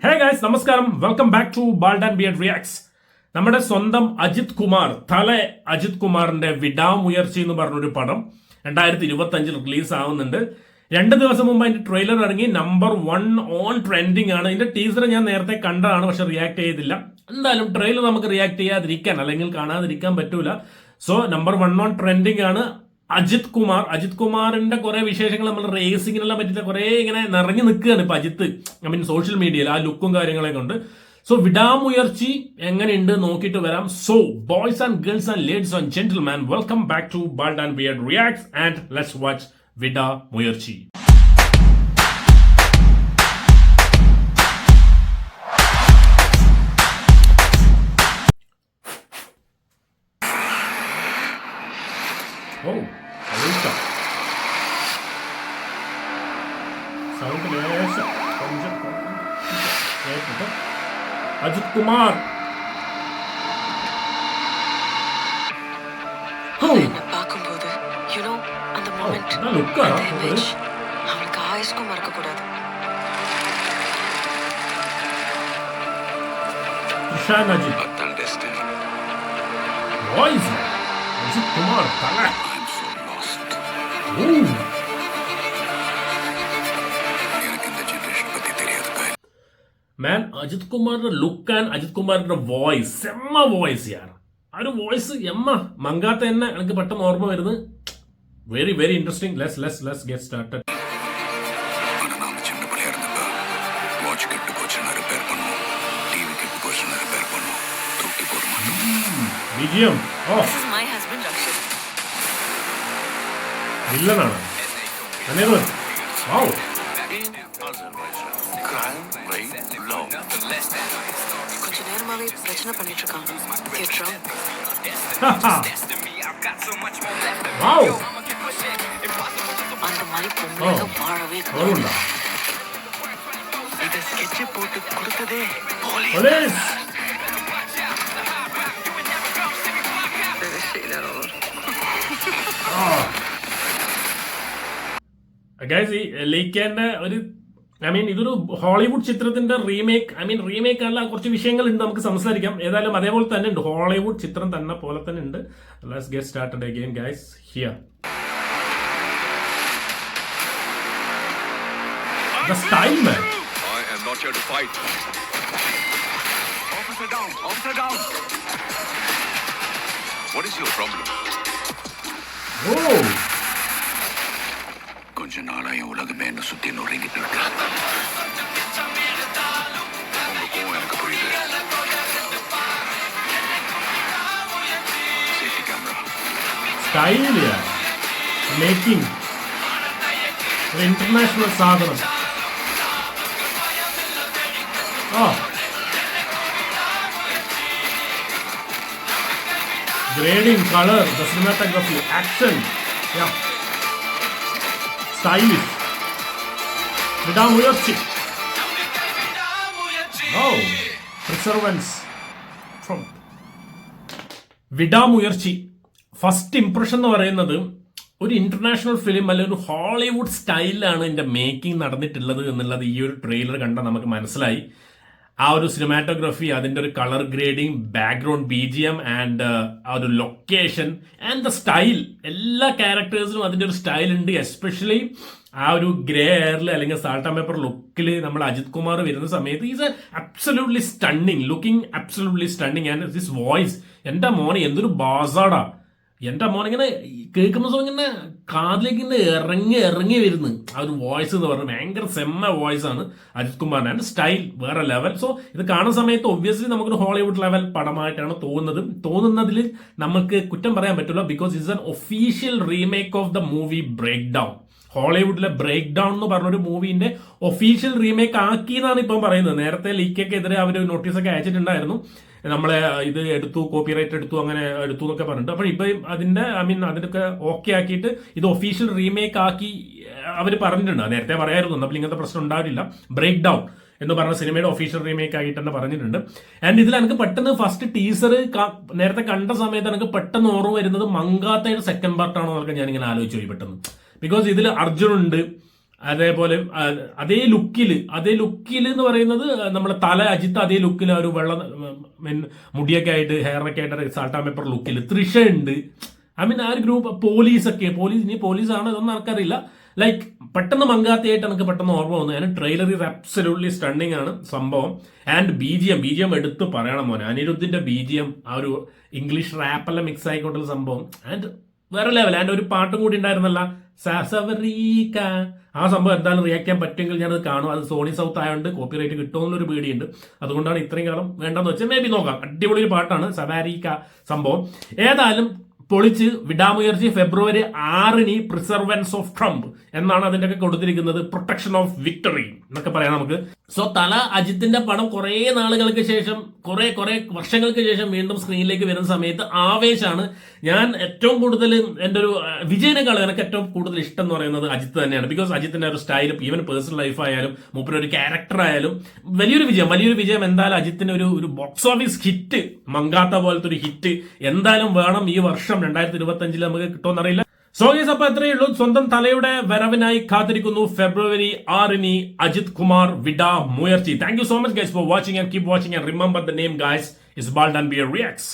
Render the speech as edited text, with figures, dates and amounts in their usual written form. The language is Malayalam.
ഹേ ഗൈസ് നമസ്കാരം, welcome back to bald and beard reacts. നമ്മുടെ സ്വന്തം അജിത് കുമാർ, അജിത് കുമാറിന്റെ വിടാമുയർച്ചി എന്ന് പറഞ്ഞൊരു പടം 2025 റിലീസ് ആവുന്നുണ്ട്. 2 ദിവസം മുമ്പ് അതിന്റെ ട്രെയിലർ ഇറങ്ങി. നമ്പർ 1 ഓൺ ട്രെൻഡിങ് ആണ്. ഇതിന്റെ ടീസർ ഞാൻ നേരത്തെ കണ്ടതാണ്, പക്ഷെ റിയാക്ട് ചെയ്തില്ല. എന്തായാലും ട്രെയിലർ നമുക്ക് റിയാക്ട് ചെയ്യാതിരിക്കാൻ അല്ലെങ്കിൽ കാണാതിരിക്കാൻ പറ്റൂല. സോ നമ്പർ 1 ഓൺ ട്രെൻഡിങ് ആണ് അജിത് കുമാറിന്റെ കുറെ വിശേഷങ്ങൾ നമ്മൾ റേസിങ്ങിനെല്ലാം പറ്റിയിട്ട് കുറെ ഇങ്ങനെ നിറഞ്ഞു നിൽക്കുകയാണ് ഇപ്പൊ അജിത്ത്. സോഷ്യൽ മീഡിയയിൽ ആ ലുക്കും കാര്യങ്ങളെ കൊണ്ട്. സോ വിടാമുയർച്ചി എങ്ങനെയുണ്ട് നോക്കിയിട്ട് വരാം. So boys and girls and ladies and gentleman, welcome back to bald and beard reacts and let's watch Vidaamuyarchi. Ajith Kumar பார்க்கும்போது அந்த மொமெண்ட் அவளுக்கு ஆயுஷ்க்கும் மறக்க கூடாது. അജിത് കുമാർ മാൻ, അജിത് കുമാറിന്റെ ലുക്ക് ആൻഡ് അജിത് കുമാറിന്റെ വോയിസ്, എമ്മ വോയിസ് യാർ. ആ ഒരു വോയിസ് എമ്മ മങ്കാത്ത തന്നെ എനിക്ക് പെട്ടെന്ന് ഓർമ്മ വരുന്നത്. Very very interesting. Let's get started. വിജയം. ഓ, വില്ലനാണ്. വൗ. கொஞ்ச நேரமாவே பிரச்சனை பண்ணிட்டு இருக்காங்க. அந்த மாதிரி பொம்பளை வாழவே கூடாது. இத ஸ்கெட்ச் போட்டு கொடுத்ததே போலீஸ். ഗൈസ്, ഈ ലീക്കേന്റെ ഒരു ഇതൊരു ഹോളിവുഡ് ചിത്രത്തിന്റെ റീമേക്ക് അല്ല, കുറച്ച് വിഷയങ്ങളുണ്ട്, നമുക്ക് സംസാരിക്കാം. ഏതായാലും അതേപോലെ തന്നെ ഉണ്ട്, ഹോളിവുഡ് ചിത്രം തന്നെ പോലെ തന്നെ ഉണ്ട്. Let's get started again guys. Here the style, man. I am not here to fight. Officer down. What is your problem? Oh, கொஞ்ச நாளா என் உலகமே என்ன சுத்தி நொறுங்கிட்டு இருக்கு. உங்க கோவம் எனக்கு புரியுது. Safety camera, style ya. Making ഒരു ഇന്റർനാഷണൽ സാധനം. Grading, color, the cinematography, action, yeah, stylish. Vidaamuyarchi. Oh, perseverance from Vidaamuyarchi. First impression എന്ന് പറയുന്നത് ഒരു ഇന്റർനാഷണൽ ഫിലിം അല്ലെ ഒരു ഹോളിവുഡ് സ്റ്റൈലിലാണ് ഇതിന്റെ മേക്കിംഗ് നടന്നിട്ടുള്ളത് എന്നുള്ളത് ഈ ഒരു ട്രെയിലർ കണ്ടാൽ നമുക്ക് മനസ്സിലായി. ആ ഒരു സിനിമാറ്റോഗ്രഫി, അതിന്റെ ഒരു colour grading, background BGM and ആ ഒരു ലൊക്കേഷൻ ആൻഡ് ദ സ്റ്റൈൽ, എല്ലാ ക്യാരക്ടേഴ്സിനും അതിന്റെ ഒരു സ്റ്റൈൽ ഉണ്ട്. എസ്പെഷ്യലി ആ ഒരു ഗ്രേ എയറിൽ അല്ലെങ്കിൽ സാൾട്ട് ആൻഡ് പെപ്പർ ലുക്കിൽ നമ്മൾ അജിത് കുമാർ വരുന്ന സമയത്ത് is absolutely stunning, looking absolutely stunning. And this voice, എന്റെ മോനെ എന്തൊരു ബാസാടാ. എന്റെ മോൻ ഇങ്ങനെ കേൾക്കുന്ന സമയം ഇങ്ങനെ കാതിലേക്ക് ഇങ്ങനെ ഇറങ്ങി വരുന്നു ആ ഒരു വോയിസ് എന്ന് പറഞ്ഞാൽ. ഭയങ്കര സെമ്മ വോയിസ് ആണ് അജിത് കുമാറിന്. ആൻഡ് സ്റ്റൈൽ വേറെ ലെവൽ. സോ ഇത് കാണുന്ന സമയത്ത് ഒബ്വിയസ്ലി നമുക്കൊരു ഹോളിവുഡ് ലെവൽ പടമായിട്ടാണ് തോന്നുന്നതിൽ നമുക്ക് കുറ്റം പറയാൻ പറ്റില്ല. Because it's an official remake of the movie breakdown. ഹോളിവുഡിലെ ബ്രേക്ക് ഡൗൺ എന്ന് പറഞ്ഞൊരു മൂവിന്റെ ഒഫീഷ്യൽ റീമേക്ക് ആക്കി എന്നാണ് ഇപ്പം പറയുന്നത്. നേരത്തെ ലീക്കൊക്കെ എതിരെ അവർ നോട്ടീസൊക്കെ അയച്ചിട്ടുണ്ടായിരുന്നു, നമ്മളെ ഇത് എടുത്തു, കോപ്പിറൈറ്റ് എടുത്തു, അങ്ങനെ എടുത്തു എന്നൊക്കെ പറഞ്ഞിട്ട്. അപ്പോൾ ഇപ്പം അതിന്റെ അതിനൊക്കെ ഓക്കെ ആക്കിയിട്ട് ഇത് ഒഫീഷ്യൽ റീമേക്ക് ആക്കി അവർ പറഞ്ഞിട്ടുണ്ട്. നേരത്തെ പറയായിരുന്നു, അപ്പോൾ ഇങ്ങനത്തെ പ്രശ്നം ഉണ്ടാവില്ല. ബ്രേക്ക് ഡൗൺ എന്ന് പറഞ്ഞ സിനിമയുടെ ഒഫീഷ്യൽ റീമേക്ക് ആയിട്ട് തന്നെ പറഞ്ഞിട്ടുണ്ട്. ആൻഡ് ഇതിൽ എനിക്ക് പെട്ടെന്ന് ഫസ്റ്റ് ടീസർ നേരത്തെ കണ്ട സമയത്ത് എനിക്ക് പെട്ടെന്ന് ഓർമ്മ വരുന്നത് മങ്കാത്തയുടെ സെക്കൻഡ് പാർട്ടാണോ എന്നൊക്കെ ഞാനിങ്ങനെ ആലോചിച്ചു പോയി പെട്ടെന്ന്. ബിക്കോസ് ഇതിൽ അർജുനുണ്ട്, അതേപോലെ അതേ ലുക്കില് എന്ന് പറയുന്നത് നമ്മുടെ തല അജിത്ത് അതേ ലുക്കിൽ ഒരു വെള്ള മുടിയൊക്കെ ആയിട്ട് ഹെയറൊക്കെ ആയിട്ട് സാൾട്ട് ആൻഡ് പെപ്പർ ലുക്കിൽ തൃഷ ഉണ്ട്. ഐ മീൻ ആ ഒരു ഗ്രൂപ്പ് പോലീസാണ് ഇതൊന്നും ആർക്കറിയില്ല. ലൈക്ക് പെട്ടെന്ന് മങ്കാത്തയായിട്ട് എനിക്ക് പെട്ടെന്ന് ഓർമ്മ വന്നു. ഞാൻ ട്രെയിലർ ഈസ് അബ്സല്യൂട്ട്ലി സ്റ്റണ്ണിങ് ആണ് സംഭവം. ആൻഡ് ബി ജി എം എടുത്ത് പറയണം മോനെ, അനിരുദ്ധിന്റെ BGM ആ ഒരു ഇംഗ്ലീഷ് റാപ്പെല്ലാം മിക്സ് ആയിക്കൊണ്ടുള്ള സംഭവം ആൻഡ് വേറെ ലെവൽ. ആൻഡ് ഒരു പാട്ടും കൂടി ഉണ്ടായിരുന്നല്ല സവരീക്ക, ആ സംഭവം എന്തായാലും റിയാക്ട് ചെയ്യാൻ പറ്റുമെങ്കിൽ ഞാനത് കാണും. അത് സോണി സൗത്ത് ആയതുകൊണ്ട് കോപ്പിറൈറ്റ് കിട്ടുമെന്നൊരു പേടിയുണ്ട്. അതുകൊണ്ടാണ് ഇത്രയും കാലം വേണ്ടെന്ന് വെച്ചാൽ മേ ബി നോക്കാം. അടിപൊളി ഒരു പാട്ടാണ് സവാരിക്ക സംഭവം. ഏതായാലും പൊളിച്ച് വിടാമുയർച്ചി ഫെബ്രുവരി 6 പ്രിസർവൻസ് ഓഫ് ട്രംപ് എന്നാണ് അതിന്റെ ഒക്കെ കൊടുത്തിരിക്കുന്നത്. പ്രൊട്ടക്ഷൻ ഓഫ് വിക്ടറി എന്നൊക്കെ പറയാം നമുക്ക്. സോ തല അജിത്തിന്റെ പടം കുറെ നാളുകൾക്ക് ശേഷം കുറെ വർഷങ്ങൾക്ക് ശേഷം വീണ്ടും സ്ക്രീനിലേക്ക് വരുന്ന സമയത്ത് ആവേശാണ്. ഞാൻ ഏറ്റവും കൂടുതൽ എൻ്റെ ഒരു വിജയനേക്കാളും എനിക്ക് ഏറ്റവും കൂടുതൽ ഇഷ്ടം എന്ന് പറയുന്നത് അജിത്ത് തന്നെയാണ്. ബിക്കോസ് അജിത്തിന്റെ ഒരു സ്റ്റൈലും ഈവൻ പേഴ്സണൽ ലൈഫ് ആയാലും മൂപ്പര് ഒരു ക്യാരക്ടർ ആയാലും വലിയൊരു വിജയം എന്തായാലും അജിത്തിന് ഒരു ബോക്സ് ഓഫീസ് ഹിറ്റ്, മങ്കാത്ത പോലത്തെ ഒരു ഹിറ്റ് എന്തായാലും വേണം ഈ വർഷം 2025 നമുക്ക് കിട്ടുമെന്നറിയില്ല. സോ ഗൈസ്, അപ്പൊ എത്രയേ ഉള്ളൂ. സ്വന്തം തലയുടെ വരവിനായി കാത്തിരിക്കുന്നു ഫെബ്രുവരി 6 Ajith Kumar Vidaamuyarchi. Thank you so much guys for watching and keep watching and remember the name guys is bald and beard reacts.